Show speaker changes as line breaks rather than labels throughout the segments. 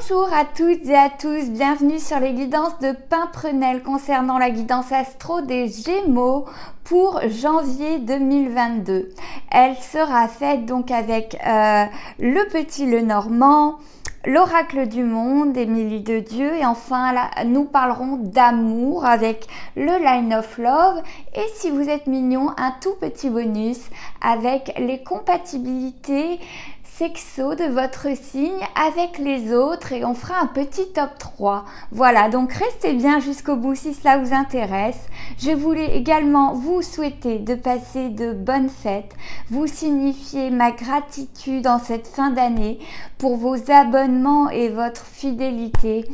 Bonjour à toutes et à tous, bienvenue sur les guidances de Pimprenelle concernant la guidance astro des Gémeaux pour janvier 2022. Elle sera faite donc avec le petit Lenormand, l'oracle du monde, Émilie de Dieu, et enfin là, nous parlerons d'amour avec le Line of Love, et si vous êtes mignon, un tout petit bonus avec les compatibilités sexo de votre signe avec les autres, et on fera un petit top 3. Voilà, donc restez bien jusqu'au bout si cela vous intéresse. Je voulais également vous souhaiter de passer de bonnes fêtes, vous signifier ma gratitude en cette fin d'année pour vos abonnements et votre fidélité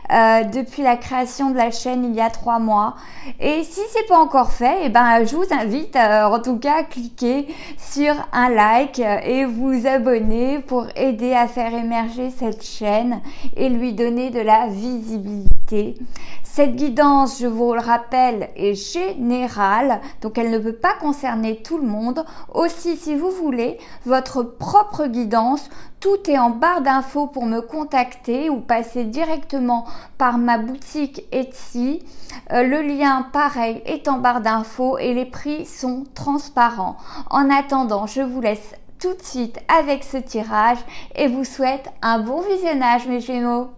depuis la création de la chaîne il y a 3 mois. Et si c'est pas encore fait, eh ben, je vous invite en tout cas à cliquer sur un like et vous abonner pour aider à faire émerger cette chaîne et lui donner de la visibilité. Cette guidance, je vous le rappelle, est générale, donc elle ne peut pas concerner tout le monde. Aussi, si vous voulez votre propre guidance, tout est en barre d'infos pour me contacter ou passer directement par ma boutique Etsy. Le lien, pareil, est en barre d'infos et les prix sont transparents. En attendant, je vous laisse tout de suite avec ce tirage et vous souhaite un bon visionnage, mes Gémeaux.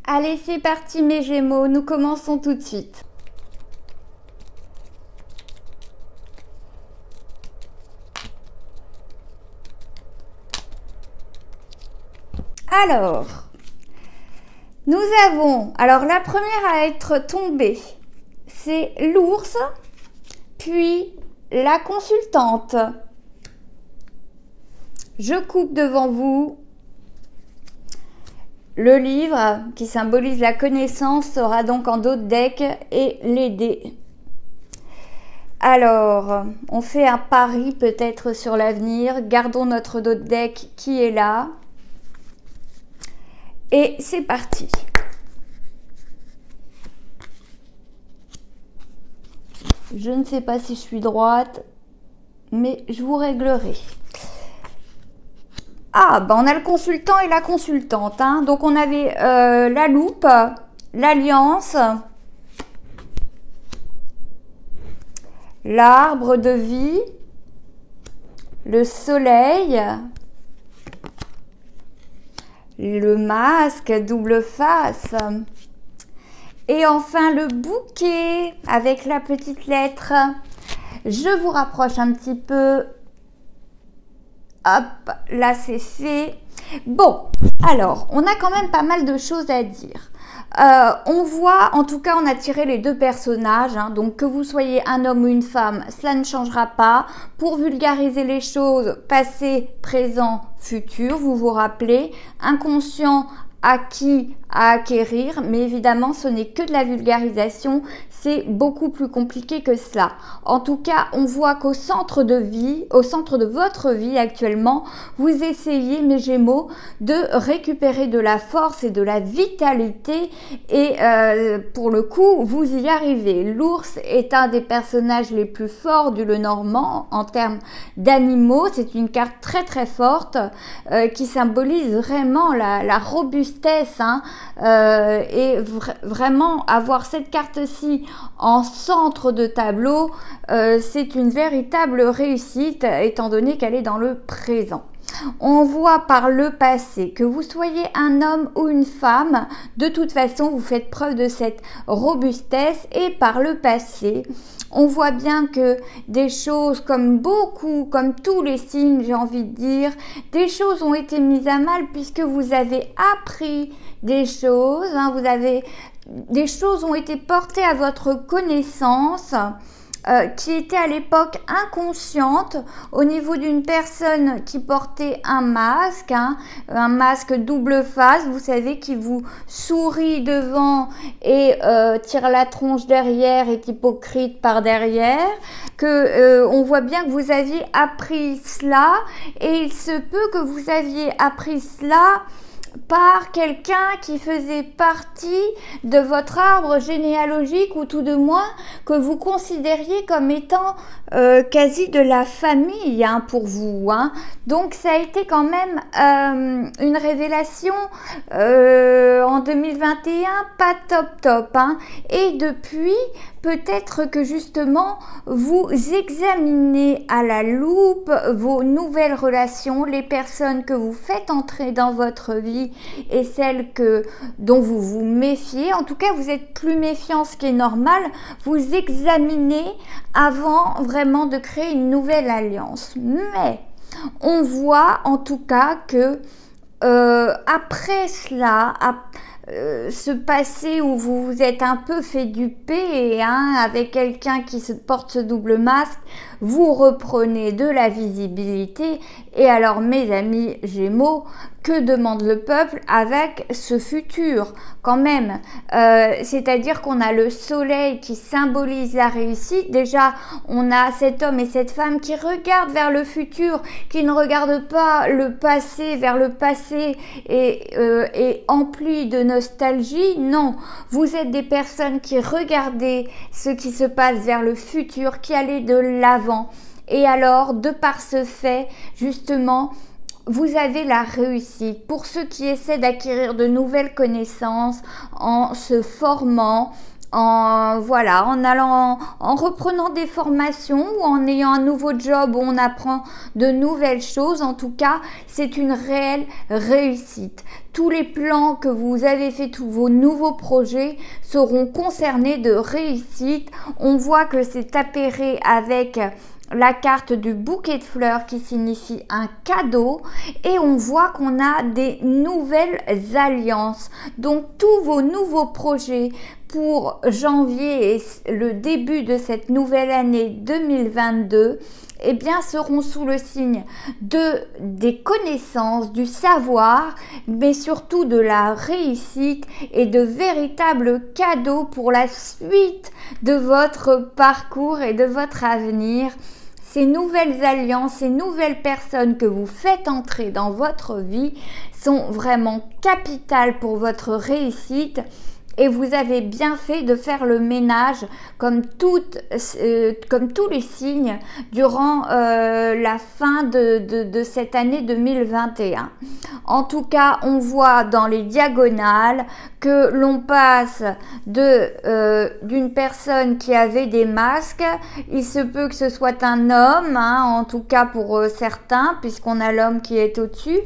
Allez, c'est parti mes Gémeaux, nous commençons tout de suite. Alors, nous avons, alors la première à être tombée, c'est l'ours, puis la consultante. Je coupe devant vous. Le livre qui symbolise la connaissance sera donc en dos de deck et les dés. Alors, on fait un pari peut-être sur l'avenir. Gardons notre dos de deck qui est là. Et c'est parti. Je ne sais pas si je suis droite, mais je vous réglerai. Ah, ben on a le consultant et la consultante. Hein. Donc on avait la loupe, l'alliance, l'arbre de vie, le soleil, le masque, double face, et enfin le bouquet avec la petite lettre. Je vous rapproche un petit peu. Hop, là c'est fait. Bon, alors, on a quand même pas mal de choses à dire. On voit, en tout cas, on a tiré les deux personnages, hein, donc que vous soyez un homme ou une femme, cela ne changera pas. Pour vulgariser les choses, passé, présent, futur, vous vous rappelez, inconscient, acquis à acquérir, mais évidemment ce n'est que de la vulgarisation, c'est beaucoup plus compliqué que cela. En tout cas, on voit qu'au centre de vie, au centre de votre vie actuellement, vous essayez, mes Gémeaux, de récupérer de la force et de la vitalité, et pour le coup, vous y arrivez. L'ours est un des personnages les plus forts du Lenormand en termes d'animaux. C'est une carte très très forte qui symbolise vraiment la robustesse, hein, et vraiment avoir cette carte-ci en centre de tableau, c'est une véritable réussite étant donné qu'elle est dans le présent. On voit par le passé, que vous soyez un homme ou une femme, de toute façon vous faites preuve de cette robustesse, et par le passé on voit bien que des choses, comme tous les signes, j'ai envie de dire, des choses ont été mises à mal puisque vous avez appris des choses, hein, des choses ont été portées à votre connaissance, qui était à l'époque inconsciente au niveau d'une personne qui portait un masque, hein, un masque double face, vous savez, qui vous sourit devant et tire la tronche derrière, est hypocrite par derrière, on voit bien que vous aviez appris cela, et il se peut que vous aviez appris cela par quelqu'un qui faisait partie de votre arbre généalogique, ou tout de moins que vous considériez comme étant quasi de la famille, hein, pour vous, hein. Donc ça a été quand même une révélation en 2021 pas top, hein. Et depuis, peut-être que justement vous examinez à la loupe vos nouvelles relations, les personnes que vous faites entrer dans votre vie et celles dont vous vous méfiez. En tout cas, vous êtes plus méfiant, ce qui est normal. Vous examinez avant vraiment de créer une nouvelle alliance. Mais on voit en tout cas que après cela, ce passé où vous vous êtes un peu fait duper, hein, avec quelqu'un qui porte ce double masque, vous reprenez de la visibilité. Et alors, mes amis Gémeaux, que demande le peuple avec ce futur quand même? C'est-à-dire qu'on a le soleil qui symbolise la réussite. Déjà, on a cet homme et cette femme qui regardent vers le futur, qui ne regardent pas le passé, vers le passé et emplis de nostalgie. Non, vous êtes des personnes qui regardez ce qui se passe vers le futur, qui allez de l'avant. Et alors, de par ce fait, justement, vous avez la réussite. Pour ceux qui essaient d'acquérir de nouvelles connaissances en se formant, en reprenant des formations ou en ayant un nouveau job où on apprend de nouvelles choses, en tout cas, c'est une réelle réussite. Tous les plans que vous avez fait, tous vos nouveaux projets seront concernés de réussite. On voit que c'est appairé avec la carte du bouquet de fleurs qui signifie un cadeau, et on voit qu'on a des nouvelles alliances. Donc tous vos nouveaux projets pour janvier et le début de cette nouvelle année 2022, eh bien, seront sous le signe des connaissances, du savoir, mais surtout de la réussite et de véritables cadeaux pour la suite de votre parcours et de votre avenir. Ces nouvelles alliances, ces nouvelles personnes que vous faites entrer dans votre vie sont vraiment capitales pour votre réussite. Et vous avez bien fait de faire le ménage comme tous les signes durant la fin de cette année 2021. En tout cas, on voit dans les diagonales que l'on passe d'une personne qui avait des masques. Il se peut que ce soit un homme, hein, en tout cas pour certains, puisqu'on a l'homme qui est au-dessus.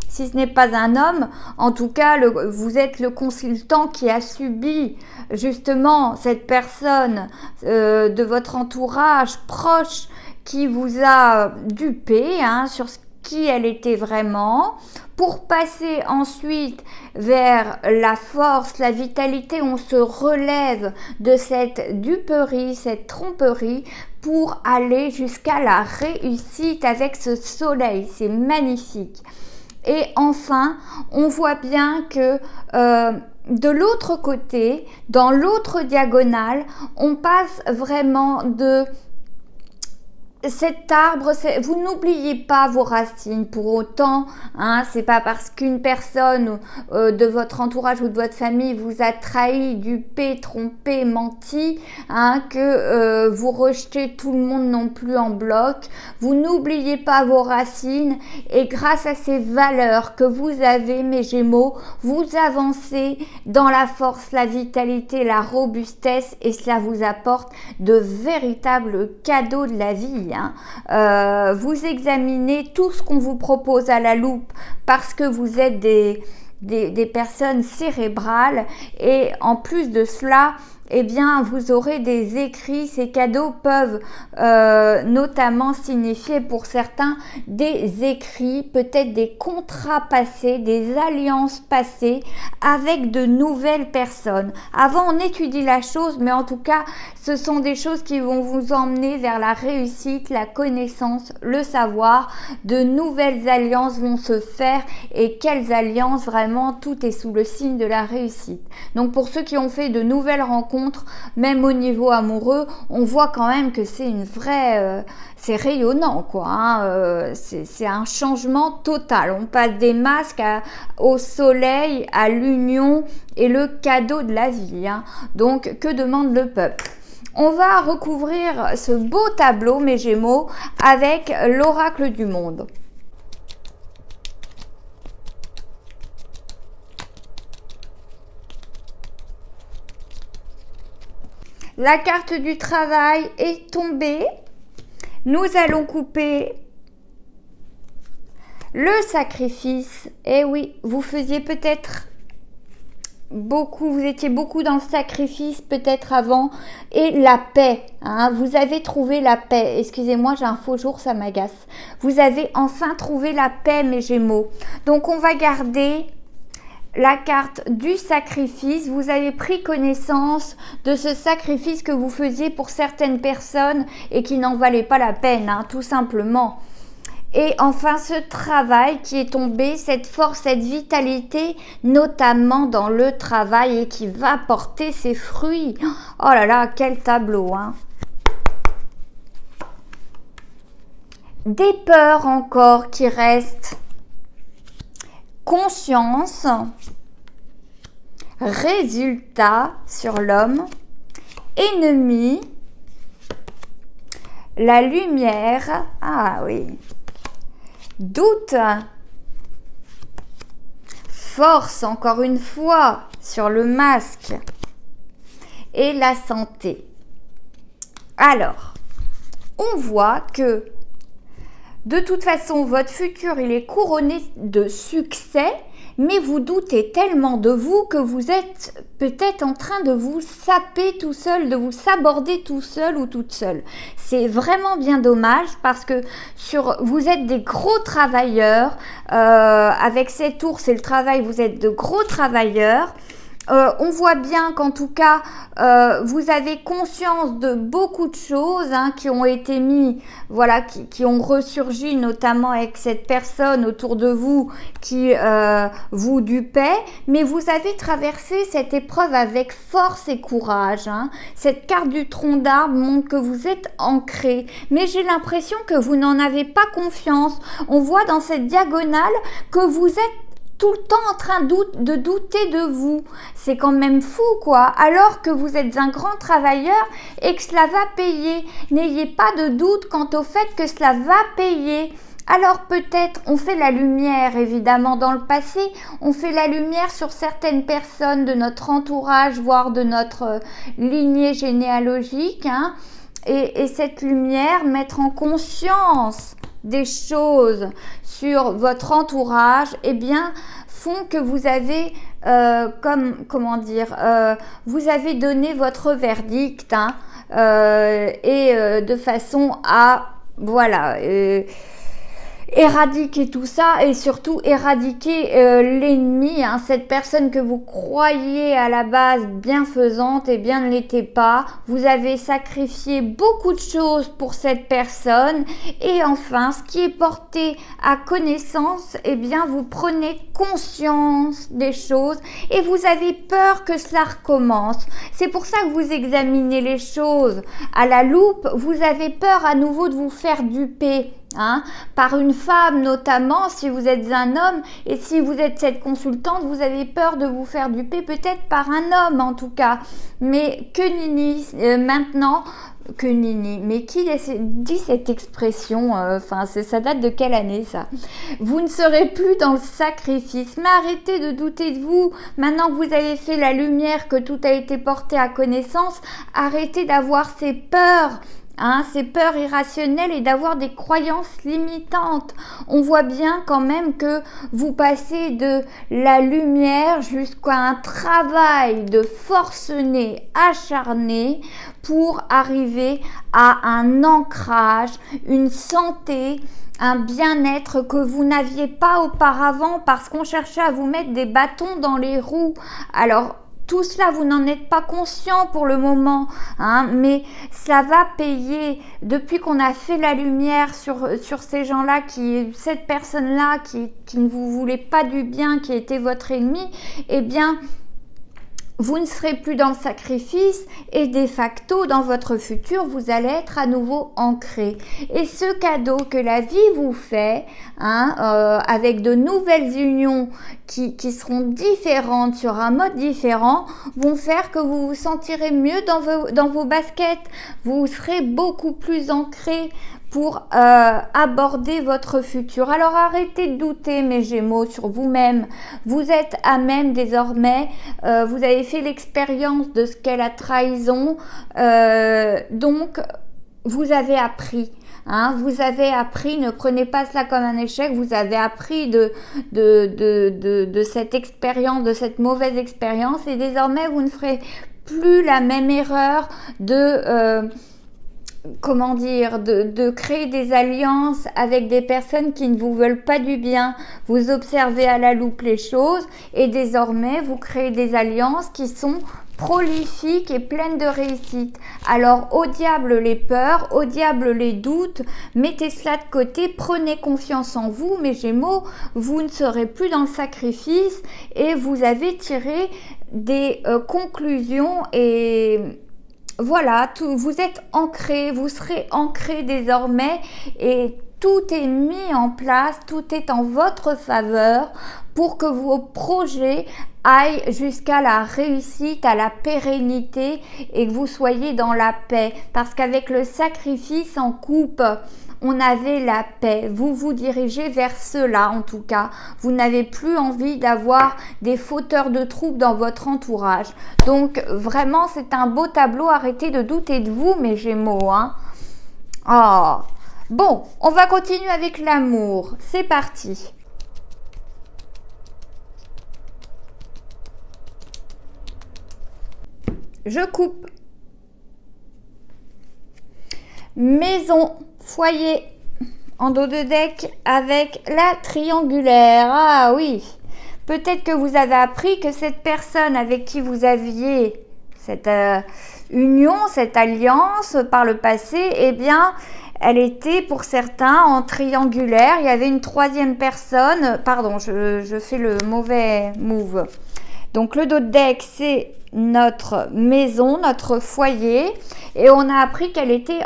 Si ce n'est pas un homme, en tout cas, vous êtes le consultant qui a subi justement cette personne de votre entourage proche qui vous a dupé, hein, sur qui elle était vraiment, pour passer ensuite vers la force, la vitalité. On se relève de cette duperie, cette tromperie, pour aller jusqu'à la réussite avec ce soleil. C'est magnifique. Et enfin, on voit bien que de l'autre côté, dans l'autre diagonale, on passe vraiment de cet arbre. Vous n'oubliez pas vos racines pour autant, hein, c'est pas parce qu'une personne de votre entourage ou de votre famille vous a trahi, dupé, trompé, menti, hein, que vous rejetez tout le monde non plus en bloc. Vous n'oubliez pas vos racines, et grâce à ces valeurs que vous avez, mes Gémeaux, vous avancez dans la force, la vitalité, la robustesse, et cela vous apporte de véritables cadeaux de la vie. Vous examinez tout ce qu'on vous propose à la loupe parce que vous êtes des personnes cérébrales, et en plus de cela, eh bien, vous aurez des écrits. Ces cadeaux peuvent notamment signifier pour certains des écrits, peut-être des contrats passés, des alliances passées avec de nouvelles personnes. Avant, on étudie la chose, mais en tout cas, ce sont des choses qui vont vous emmener vers la réussite, la connaissance, le savoir. De nouvelles alliances vont se faire, et quelles alliances? Vraiment, tout est sous le signe de la réussite. Donc, pour ceux qui ont fait de nouvelles rencontres, contre, même au niveau amoureux, on voit quand même que c'est une vraie... c'est rayonnant, quoi. Hein, c'est un changement total. On passe des masques au soleil, à l'union et le cadeau de la vie. Hein. Donc, que demande le peuple? On va recouvrir ce beau tableau, mes Gémeaux, avec l'oracle du monde. La carte du travail est tombée. Nous allons couper le sacrifice. Eh oui, vous faisiez peut-être beaucoup, vous étiez beaucoup dans le sacrifice peut-être avant. Et la paix, hein, vous avez trouvé la paix. Excusez-moi, j'ai un faux jour, ça m'agace. Vous avez enfin trouvé la paix, mes Gémeaux. Donc on va garder la carte du sacrifice. Vous avez pris connaissance de ce sacrifice que vous faisiez pour certaines personnes et qui n'en valait pas la peine, hein, tout simplement. Et enfin, ce travail qui est tombé, cette force, cette vitalité, notamment dans le travail et qui va porter ses fruits. Oh là là, quel tableau, hein! Des peurs encore qui restent. Conscience. Résultat sur l'homme. Ennemi. La lumière. Ah oui. Doute, force encore une fois sur le masque et la santé. Alors, on voit que de toute façon, votre futur, il est couronné de succès, mais vous doutez tellement de vous que vous êtes peut-être en train de vous saper tout seul, de vous saborder tout seul ou toute seule. C'est vraiment bien dommage parce que vous êtes des gros travailleurs. Avec cet ours et le travail, vous êtes de gros travailleurs. On voit bien qu'en tout cas, vous avez conscience de beaucoup de choses, hein, qui ont été mis, voilà, qui ont ressurgi, notamment avec cette personne autour de vous qui vous dupait, mais vous avez traversé cette épreuve avec force et courage. Hein. Cette carte du tronc d'arbre montre que vous êtes ancré, mais j'ai l'impression que vous n'en avez pas confiance. On voit dans cette diagonale que vous êtes tout le temps en train de douter de vous. C'est quand même fou, quoi. Alors que vous êtes un grand travailleur et que cela va payer. N'ayez pas de doute quant au fait que cela va payer. Alors peut-être on fait la lumière, évidemment, dans le passé. On fait la lumière sur certaines personnes de notre entourage, voire de notre lignée généalogique. Hein. Et cette lumière, mettre en conscience des choses sur votre entourage, eh bien, font que vous avez, vous avez donné votre verdict, hein, de façon à, voilà, éradiquer tout ça et surtout éradiquer l'ennemi, hein, cette personne que vous croyez à la base bienfaisante et bien ne l'était pas. Vous avez sacrifié beaucoup de choses pour cette personne et enfin ce qui est porté à connaissance, eh bien vous prenez conscience des choses et vous avez peur que cela recommence. C'est pour ça que vous examinez les choses à la loupe. Vous avez peur à nouveau de vous faire duper. Hein, par une femme notamment, si vous êtes un homme, et si vous êtes cette consultante, vous avez peur de vous faire duper peut-être par un homme en tout cas. Mais que nini, maintenant, que nini, mais qui dit cette expression, ça date de quelle année ça? Vous ne serez plus dans le sacrifice, mais arrêtez de douter de vous. Maintenant que vous avez fait la lumière, que tout a été porté à connaissance, arrêtez d'avoir ces peurs. Hein, ces peurs irrationnelles et d'avoir des croyances limitantes. On voit bien quand même que vous passez de la lumière jusqu'à un travail de forcené, acharné pour arriver à un ancrage, une santé, un bien-être que vous n'aviez pas auparavant parce qu'on cherchait à vous mettre des bâtons dans les roues. Alors, tout cela, vous n'en êtes pas conscient pour le moment, hein, mais ça va payer. Depuis qu'on a fait la lumière sur ces gens-là, cette personne-là qui ne vous voulait pas du bien, qui était votre ennemi, eh bien, vous ne serez plus dans le sacrifice et de facto dans votre futur vous allez être à nouveau ancré. Et ce cadeau que la vie vous fait, avec de nouvelles unions qui seront différentes sur un mode différent, vont faire que vous vous sentirez mieux dans vos baskets. Vous serez beaucoup plus ancré pour aborder votre futur. Alors arrêtez de douter mes Gémeaux sur vous-même. Vous êtes à même désormais, vous avez fait l'expérience de ce qu'est la trahison, donc vous avez appris. Vous avez appris, ne prenez pas cela comme un échec, vous avez appris de cette expérience, de cette mauvaise expérience et désormais vous ne ferez plus la même erreur de créer des alliances avec des personnes qui ne vous veulent pas du bien. Vous observez à la loupe les choses et désormais vous créez des alliances qui sont prolifiques et pleines de réussite. Alors au diable les peurs, au diable les doutes, mettez cela de côté, prenez confiance en vous mes Gémeaux, vous ne serez plus dans le sacrifice et vous avez tiré des conclusions et voilà, vous êtes ancré, vous serez ancré désormais et tout est mis en place, tout est en votre faveur pour que vos projets aillent jusqu'à la réussite, à la pérennité et que vous soyez dans la paix. Parce qu'avec le sacrifice en coupe, on avait la paix. Vous vous dirigez vers cela en tout cas. Vous n'avez plus envie d'avoir des fauteurs de troubles dans votre entourage. Donc vraiment c'est un beau tableau. Arrêtez de douter de vous mes Gémeaux. Oh. Bon, on va continuer avec l'amour. C'est parti. Je coupe. Maison, foyer, en dos de deck avec la triangulaire. Ah oui, peut-être que vous avez appris que cette personne avec qui vous aviez cette union, cette alliance par le passé, eh bien, elle était pour certains en triangulaire. Il y avait une troisième personne. Pardon, je fais le mauvais move. Donc le dos de deck, c'est notre maison, notre foyer. Et on a appris qu'elle était...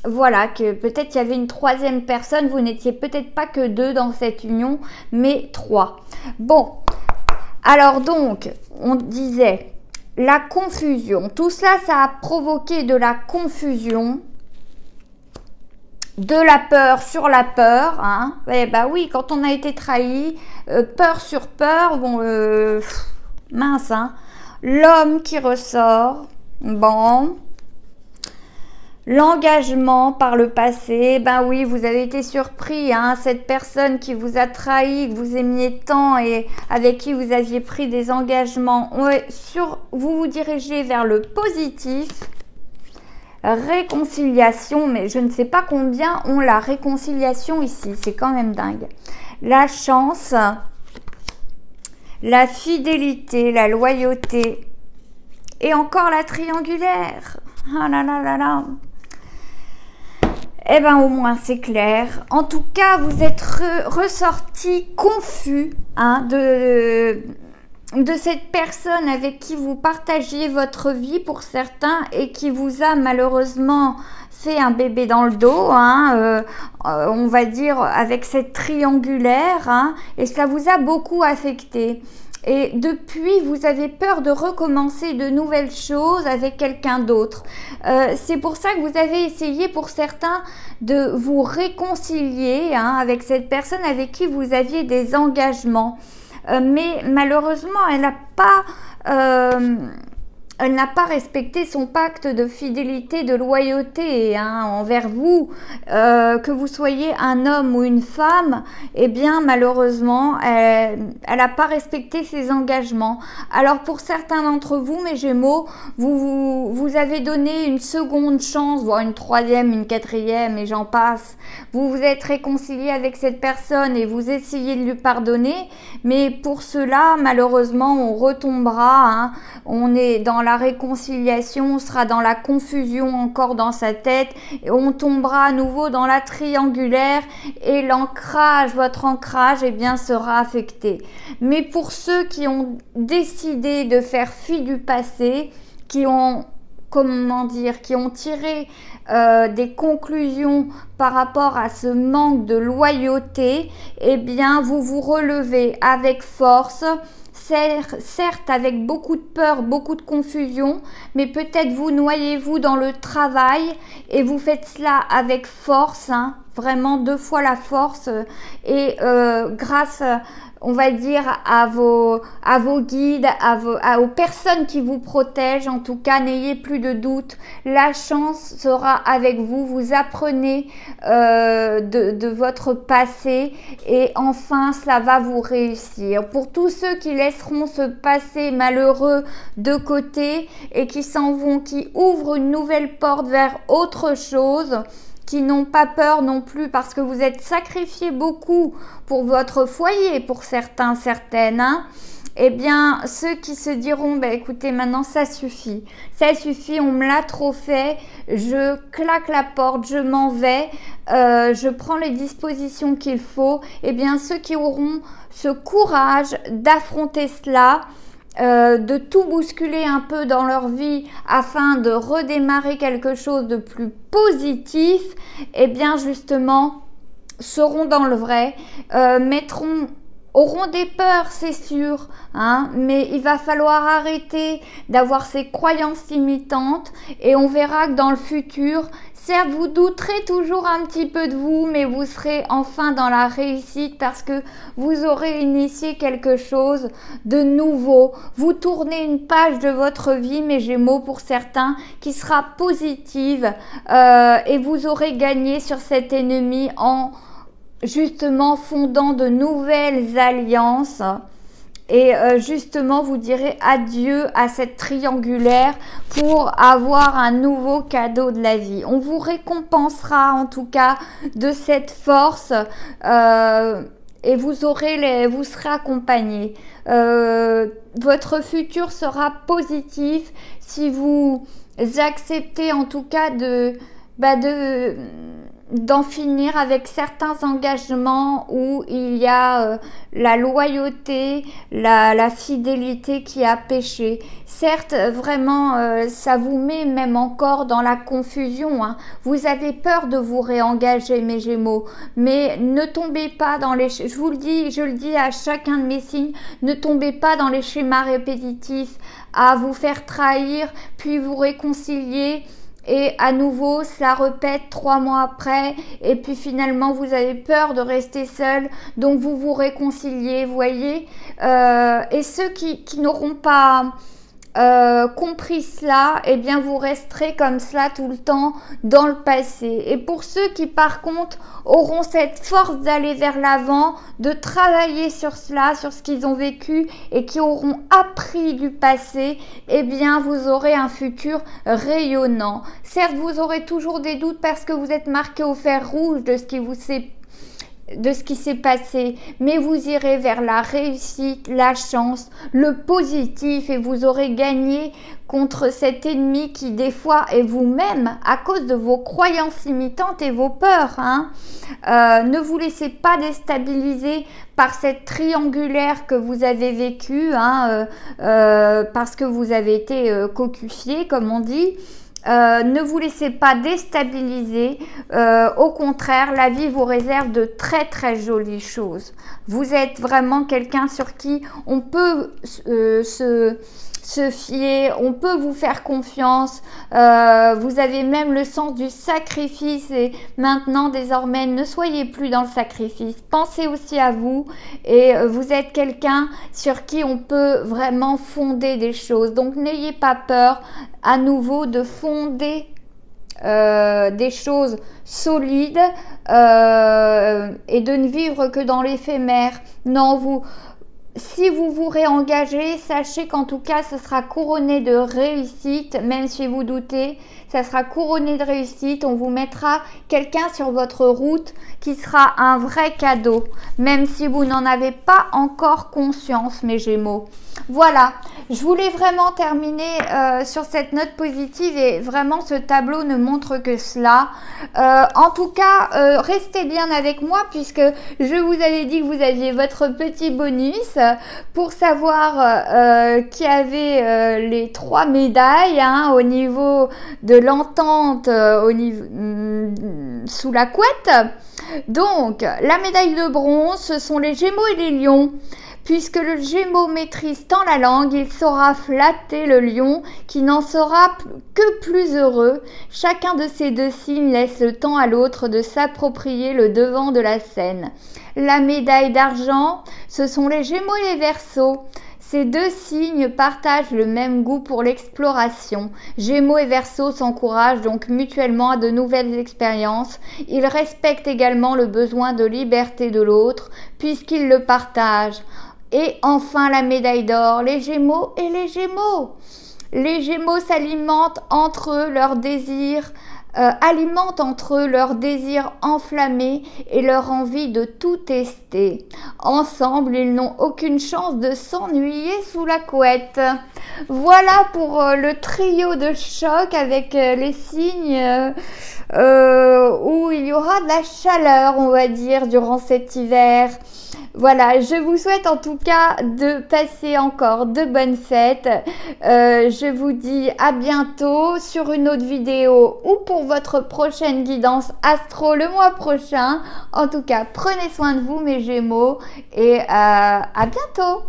Voilà, que peut-être il y avait une troisième personne. Vous n'étiez peut-être pas que deux dans cette union, mais trois. Bon, alors donc, on disait la confusion. Tout cela, ça a provoqué de la confusion. De la peur sur la peur, Eh ben oui, quand on a été trahi, peur sur peur, bon, mince, L'homme qui ressort, bon. L'engagement par le passé, ben oui, vous avez été surpris, cette personne qui vous a trahi, que vous aimiez tant et avec qui vous aviez pris des engagements, vous vous dirigez vers le positif. Réconciliation, mais je ne sais pas combien ont la réconciliation ici, c'est quand même dingue. La chance, la fidélité, la loyauté et encore la triangulaire. Ah là là là là. Eh bien au moins c'est clair. En tout cas vous êtes ressorti confus de cette personne avec qui vous partagiez votre vie pour certains et qui vous a malheureusement fait un bébé dans le dos, on va dire avec cette triangulaire, et ça vous a beaucoup affecté. Et depuis, vous avez peur de recommencer de nouvelles choses avec quelqu'un d'autre. C'est pour ça que vous avez essayé pour certains de vous réconcilier avec cette personne avec qui vous aviez des engagements. Mais malheureusement, elle n'a pas respecté son pacte de fidélité, de loyauté envers vous, que vous soyez un homme ou une femme, eh bien malheureusement, elle n'a pas respecté ses engagements. Alors pour certains d'entre vous, mes Gémeaux, vous avez donné une seconde chance, voire une troisième, une quatrième, et j'en passe. Vous vous êtes réconcilié avec cette personne et vous essayez de lui pardonner, mais pour cela, malheureusement, on retombera, on est dans la réconciliation, on sera dans la confusion encore dans sa tête, et on tombera à nouveau dans la triangulaire et l'ancrage, votre ancrage, eh bien, sera affecté. Mais pour ceux qui ont décidé de faire fi du passé, qui ont, comment dire, qui ont tiré des conclusions par rapport à ce manque de loyauté, eh bien, vous vous relevez avec force, certes avec beaucoup de peur, beaucoup de confusion, mais peut-être vous noyez-vous dans le travail et vous faites cela avec force, hein, vraiment 2 fois la force, et grâce, on va dire, à vos guides, aux personnes qui vous protègent. En tout cas, n'ayez plus de doute, la chance sera avec vous. Vous apprenez de votre passé et enfin cela va vous réussir. Pour tous ceux qui laisseront ce passé malheureux de côté et qui s'en vont, qui ouvrent une nouvelle porte vers autre chose, qui n'ont pas peur non plus parce que vous êtes sacrifié beaucoup pour votre foyer, pour certains, certaines, hein, eh bien, ceux qui se diront, bah, écoutez, maintenant ça suffit, on me l'a trop fait, je claque la porte, je m'en vais, je prends les dispositions qu'il faut, eh bien, ceux qui auront ce courage d'affronter cela, de tout bousculer un peu dans leur vie afin de redémarrer quelque chose de plus positif, eh bien justement seront dans le vrai, auront des peurs, c'est sûr, hein, mais il va falloir arrêter d'avoir ces croyances limitantes et on verra que dans le futur, certes, vous douterez toujours un petit peu de vous, mais vous serez enfin dans la réussite parce que vous aurez initié quelque chose de nouveau. Vous tournez une page de votre vie, mes Gémeaux, pour certains, qui sera positive et vous aurez gagné sur cet ennemi en justement fondant de nouvelles alliances. Et justement, vous direz adieu à cette triangulaire pour avoir un nouveau cadeau de la vie. On vous récompensera en tout cas de cette force et vous serez accompagné. Votre futur sera positif si vous acceptez en tout cas d'en finir avec certains engagements où il y a la loyauté, la fidélité qui a péché. Certes, vraiment, ça vous met même encore dans la confusion, hein. Vous avez peur de vous réengager, mes Gémeaux, mais ne tombez pas dans les... Je le dis à chacun de mes signes, ne tombez pas dans les schémas répétitifs à vous faire trahir, puis vous réconcilier. Et à nouveau, cela répète 3 mois après. Et puis finalement, vous avez peur de rester seul. Donc, vous vous réconciliez, vous voyez. Et ceux qui n'auront pas compris cela, eh bien, vous resterez comme cela tout le temps dans le passé. Et pour ceux qui, par contre, auront cette force d'aller vers l'avant, de travailler sur cela, sur ce qu'ils ont vécu et qui auront appris du passé, eh bien, vous aurez un futur rayonnant. Certes, vous aurez toujours des doutes parce que vous êtes marqué au fer rouge de ce qui s'est passé, mais vous irez vers la réussite, la chance, le positif et vous aurez gagné contre cet ennemi qui des fois est vous-même à cause de vos croyances limitantes et vos peurs, hein. Ne vous laissez pas déstabiliser par cette triangulaire que vous avez vécue, hein, parce que vous avez été cocufié, comme on dit. Ne vous laissez pas déstabiliser, au contraire, la vie vous réserve de très très jolies choses. Vous êtes vraiment quelqu'un sur qui on peut se fier, on peut vous faire confiance, vous avez même le sens du sacrifice et maintenant désormais ne soyez plus dans le sacrifice, pensez aussi à vous et vous êtes quelqu'un sur qui on peut vraiment fonder des choses, donc n'ayez pas peur à nouveau de fonder des choses solides et de ne vivre que dans l'éphémère. Non, si vous vous réengagez, sachez qu'en tout cas, ce sera couronné de réussite, même si vous doutez, ça sera couronné de réussite. On vous mettra quelqu'un sur votre route qui sera un vrai cadeau, même si vous n'en avez pas encore conscience, mes Gémeaux. Voilà, je voulais vraiment terminer sur cette note positive et vraiment ce tableau ne montre que cela. En tout cas, restez bien avec moi puisque je vous avais dit que vous aviez votre petit bonus pour savoir qui avait les 3 médailles hein, au niveau de l'entente sous la couette. Donc, la médaille de bronze, ce sont les Gémeaux et les Lions. Puisque le Gémeaux maîtrise tant la langue, il saura flatter le Lion qui n'en sera que plus heureux. Chacun de ces 2 signes laisse le temps à l'autre de s'approprier le devant de la scène. La médaille d'argent, ce sont les Gémeaux et les Verseaux. Ces 2 signes partagent le même goût pour l'exploration. Gémeaux et Verseaux s'encouragent donc mutuellement à de nouvelles expériences. Ils respectent également le besoin de liberté de l'autre puisqu'ils le partagent. Et enfin la médaille d'or, les Gémeaux et les Gémeaux. Les Gémeaux s'alimentent entre eux leurs désirs, enflammés et leur envie de tout tester. Ensemble, ils n'ont aucune chance de s'ennuyer sous la couette. Voilà pour le trio de choc avec les signes où il y aura de la chaleur, on va dire, durant cet hiver. Voilà, je vous souhaite en tout cas de passer encore de bonnes fêtes. Je vous dis à bientôt sur une autre vidéo ou pour votre prochaine guidance astro le mois prochain. En tout cas, prenez soin de vous mes Gémeaux et à bientôt.